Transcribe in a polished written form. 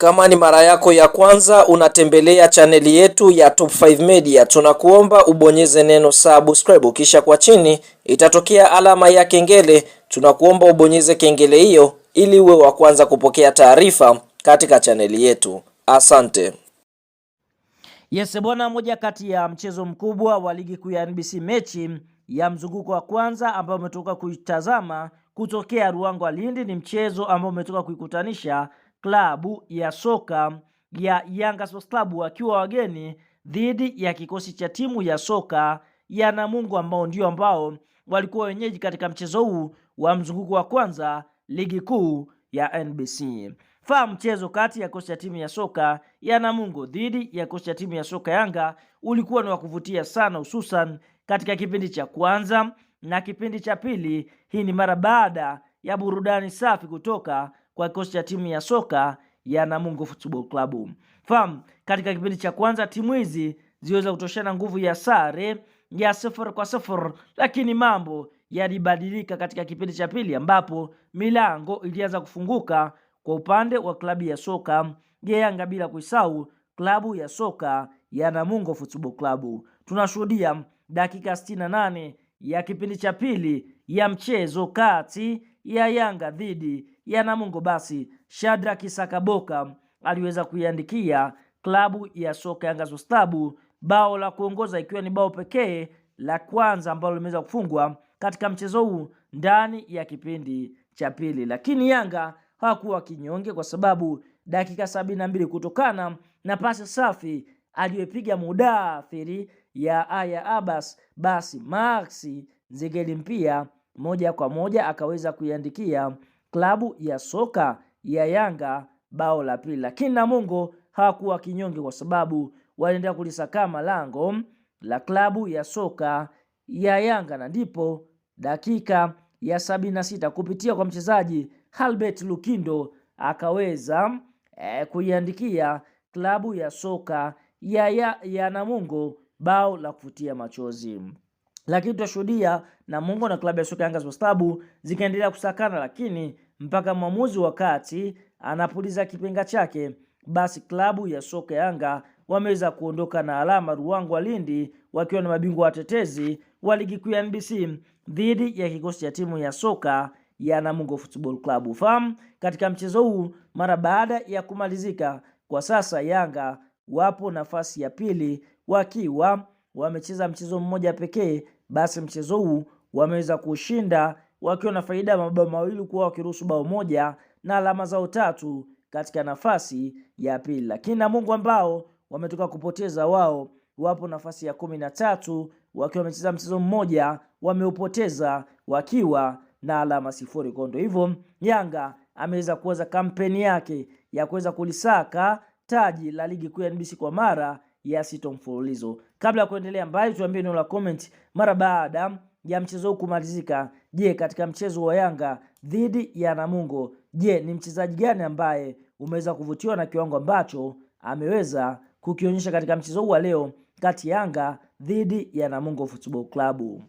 Kama ni mara yako ya kwanza unatembelea chaneli yetu ya Top 5 Media, tunakuomba ubonyeze neno subscribe, kisha kwa chini itatokea alama ya kengele. Tunakuomba ubonyeze kengele hiyo ili uwe wa kwanza kupokea taarifa katika chaneli yetu. Asante. Yes bwana, moja kati ya mchezo mkubwa wa ligi kuu ya NBC, mechi ya mzunguko wa kwanza ambao umetoka kuitazama kutokea Ruangwa Lindi, ni mchezo ambao umetoka kuikutanisha klabu ya soka ya Yanga Sports Club wakiwa wageni dhidi ya kikosi cha timu ya soka ya Namungo ambao ndio ambao walikuwa wenyeji katika mchezo huu wa mzunguko wa kwanza ligi kuu ya NBC. Mchezo kati ya kikosi cha timu ya soka ya Namungo dhidi ya kikosi cha timu ya soka Yanga ulikuwa ni wa kuvutia sana, hususan katika kipindi cha kwanza na kipindi cha pili. Hii ni mara baada ya burudani safi kutoka kwa kikosi cha timu ya soka ya Namungo Football Club. Katika kipindi cha kwanza timu hizi ziweza kutoshana nguvu ya sare ya 0-0, lakini mambo yalibadilika katika kipindi cha pili ambapo milango ilianza kufunguka kwa upande wa klabu ya soka ya Yanga, bila kuisahau klabu ya soka ya Namungo Football Club. Tunashuhudia dakika 68 ya kipindi cha pili ya mchezo kati ya Yanga dhidi ya Namungo. Basi Shadrack Sakaboka aliweza kuiandikia klabu ya soka Yanga Sports Club bao la kuongoza, ikiwa ni bao pekee la kwanza ambalo limeweza kufungwa katika mchezo huu ndani ya kipindi cha pili. Lakini Yanga hakuwa kinyonge, kwa sababu dakika 72 kutokana na pasi safi aliyopiga mudathiri ya Aya Abbas, basi Maxi Nzengeli Mpia moja kwa moja akaweza kuiandikia klabu ya soka ya Yanga bao la pili. Lakini Namungo hakuwa kinyonge, kwa sababu waliendelea kulisakama lango la klabu ya soka ya Yanga, na ndipo dakika ya 76 kupitia kwa mchezaji Albert Lukindo akaweza kuiandikia klabu ya soka ya Namungo bao la kufutia machozi. Lakini tutashuhudia Namungo na klabu ya soka Yanga Sports Club zikaendelea kusakana, lakini mpaka mwamuzi wakati anapuliza kipenga chake, basi klabu ya soka Yanga wameweza kuondoka na alama Ruangwa Lindi wakiwa na mabingwa watetezi wa ligi kuu ya NBC dhidi ya kikosi cha timu ya soka ya Namungo Football Club. Katika mchezo huu mara baada ya kumalizika, kwa sasa Yanga wapo nafasi ya pili wakiwa wamecheza mchezo mmoja pekee. Basi mchezo huu wameweza kushinda wakiwa na faida ya mabao mawili, kwa wakiruhusu bao moja na alama zao 3 katika nafasi ya pili. Lakini Namungo ambao wametoka kupoteza, wao wapo nafasi ya 13 wakiwa wamecheza mchezo mmoja, wameupoteza wakiwa na alama 0. Kondo hivyo Yanga ameweza kuanza kampeni yake ya kuweza kulisaka taji la ligi kuu ya NBC kwa mara ya 6 mfululizo. Kabla ya kuendelea mbali, tuambie neno la comment mara baada ya mchezo huu kumalizika. Je, katika mchezo wa Yanga dhidi ya Namungo, je, ni mchezaji gani ambaye umeweza kuvutiwa na kiwango ambacho ameweza kukionyesha katika mchezo huu wa leo kati ya Yanga dhidi ya Namungo Football Club?